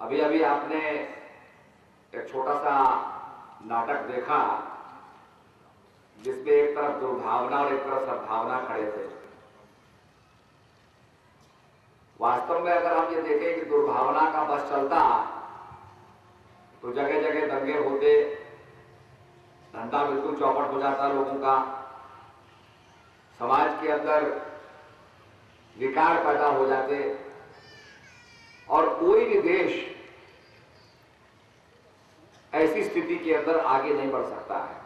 अभी अभी आपने एक छोटा सा नाटक देखा जिसमें एक तरफ दुर्भावना और एक तरफ सद्भावना खड़े थे। वास्तव में अगर हम ये देखें कि दुर्भावना का बस चलता तो जगह जगह दंगे होते, धंधा बिल्कुल चौपट हो जाता लोगों का, समाज के अंदर विकार पैदा हो जाते और कोई भी देश ऐसी स्थिति के अंदर आगे नहीं बढ़ सकता है।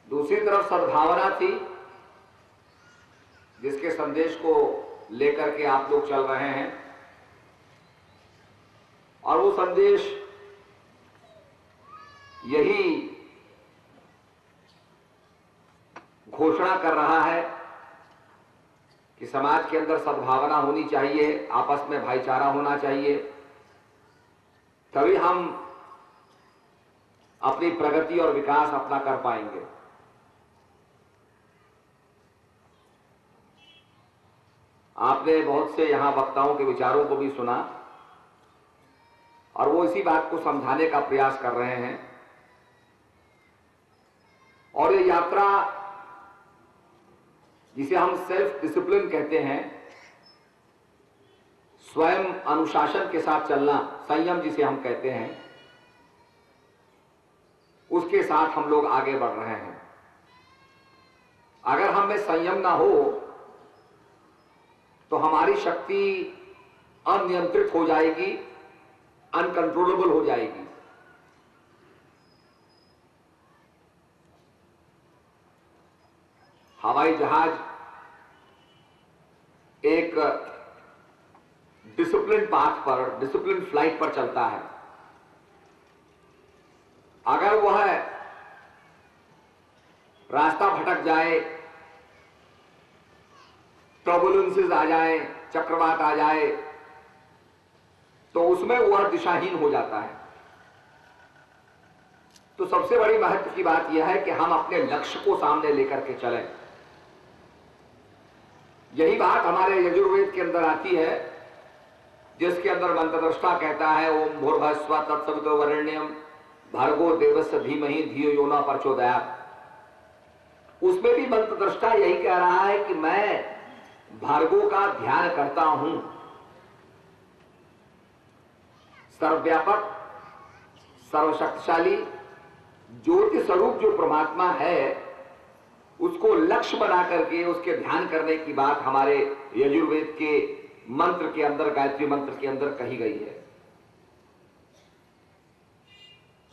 दूसरी तरफ सद्भावना थी जिसके संदेश को लेकर के आप लोग चल रहे हैं और वो संदेश यही घोषणा कर रहा है कि समाज के अंदर सद्भावना होनी चाहिए, आपस में भाईचारा होना चाहिए, तभी हम अपनी प्रगति और विकास अपना कर पाएंगे। आपने बहुत से यहां वक्ताओं के विचारों को भी सुना और वो इसी बात को समझाने का प्रयास कर रहे हैं। और ये यात्रा जिसे हम सेल्फ डिसिप्लिन कहते हैं, स्वयं अनुशासन के साथ चलना, संयम जिसे हम कहते हैं, उसके साथ हम लोग आगे बढ़ रहे हैं। अगर हम में संयम ना हो तो हमारी शक्ति अनियंत्रित हो जाएगी, अनकंट्रोलेबल हो जाएगी। हवाई जहाज एक डिसिप्लिन पाथ पर, डिसिप्लिन फ्लाइट पर चलता है। अगर वह रास्ता भटक जाए, टर्बुलेंसेस आ जाए, चक्रवात आ जाए, तो उसमें वह दिशाहीन हो जाता है। तो सबसे बड़ी महत्व की बात यह है कि हम अपने लक्ष्य को सामने लेकर के चलें। यही बात हमारे यजुर्वेद के अंदर आती है, जिसके अंदर मंत्रद्रष्टा कहता है ओम भूर्भुवस्सुवः तत्सवितुर्वरेण्यं भर्गो देवस्य धीमहि धियो यो न प्रचोदयात्। उसमें भी मंत्रद्रष्टा यही कह रहा है कि मैं भार्गव का ध्यान करता हूं। सर्वव्यापक, सर्वशक्तिशाली ज्योति स्वरूप जो परमात्मा है, उसको लक्ष्य बना करके उसके ध्यान करने की बात हमारे यजुर्वेद के मंत्र के अंदर, गायत्री मंत्र के अंदर कही गई है।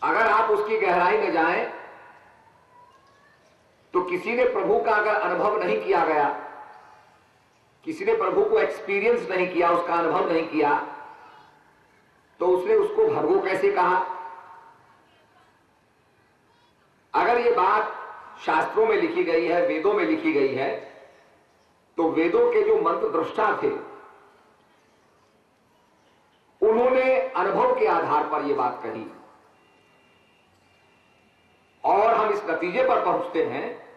अगर आप उसकी गहराई में जाएं तो किसी ने प्रभु का अगर अनुभव नहीं किया गया, किसी ने प्रभु को एक्सपीरियंस नहीं किया, उसका अनुभव नहीं किया, तो उसने उसको भर्गो कैसे कहा? अगर ये बात शास्त्रों में लिखी गई है, वेदों में लिखी गई है, तो वेदों के जो मंत्र दृष्टा थे उन्होंने अनुभव के आधार पर यह बात कही और हम इस नतीजे पर पहुंचते हैं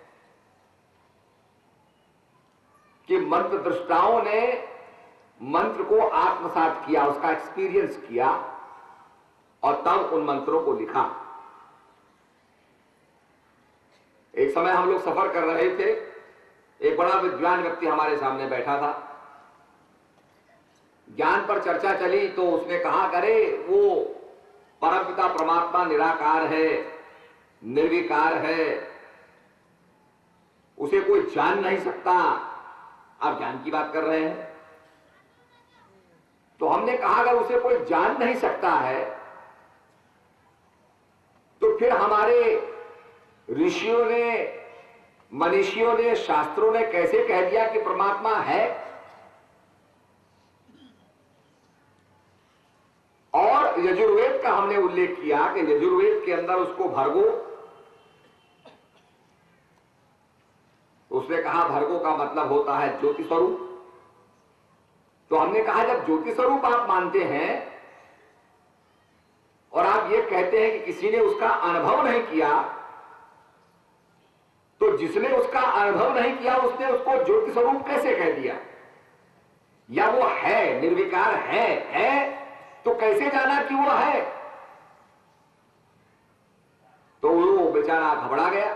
कि मंत्र दृष्टाओं ने मंत्र को आत्मसात किया, उसका एक्सपीरियंस किया और तब उन मंत्रों को लिखा। एक समय हम लोग सफर कर रहे थे, एक बड़ा विद्वान व्यक्ति हमारे सामने बैठा था। ज्ञान पर चर्चा चली तो उसने कहा, करे वो परमपिता परमात्मा निराकार है, निर्विकार है, उसे कोई जान नहीं सकता। आप ज्ञान की बात कर रहे हैं। तो हमने कहा अगर उसे कोई जान नहीं सकता है तो फिर हमारे ऋषियों ने, मनीषियों ने, शास्त्रों ने कैसे कह दिया कि परमात्मा है? और यजुर्वेद का हमने उल्लेख किया कि यजुर्वेद के अंदर उसको भर्गो, उसने कहा भर्गो का मतलब होता है ज्योति स्वरूप। तो हमने कहा जब ज्योति स्वरूप आप मानते हैं और आप ये कहते हैं कि किसी ने उसका अनुभव नहीं किया, तो जिसने उसका अनुभव नहीं किया उसने उसको ज्योति स्वरूप कैसे कह दिया? या वो है, निर्विकार है तो कैसे जाना कि वो है? तो वो बेचारा घबरा गया,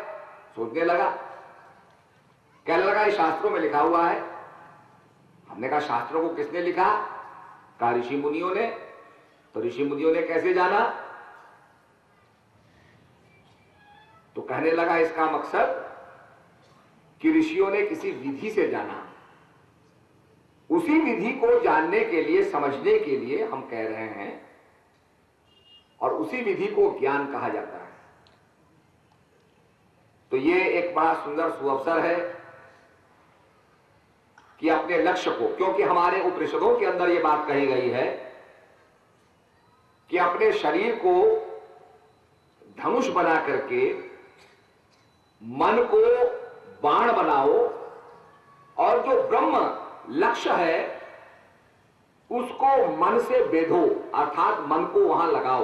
सोचने लगा, कहने लगा ये शास्त्रों में लिखा हुआ है। हमने कहा शास्त्रों को किसने लिखा? कहा ऋषि मुनियों ने। तो ऋषि मुनियों ने कैसे जाना? तो कहने लगा इसका मकसद कि ऋषियों ने किसी विधि से जाना। उसी विधि को जानने के लिए, समझने के लिए हम कह रहे हैं, और उसी विधि को ज्ञान कहा जाता है। तो ये एक बड़ा सुंदर सुअवसर है कि अपने लक्ष्य को, क्योंकि हमारे उपनिषदों के अंदर ये बात कही गई है कि अपने शरीर को धनुष बना करके मन को बाण बनाओ और जो ब्रह्म लक्ष्य है उसको मन से बेधो, अर्थात मन को वहां लगाओ।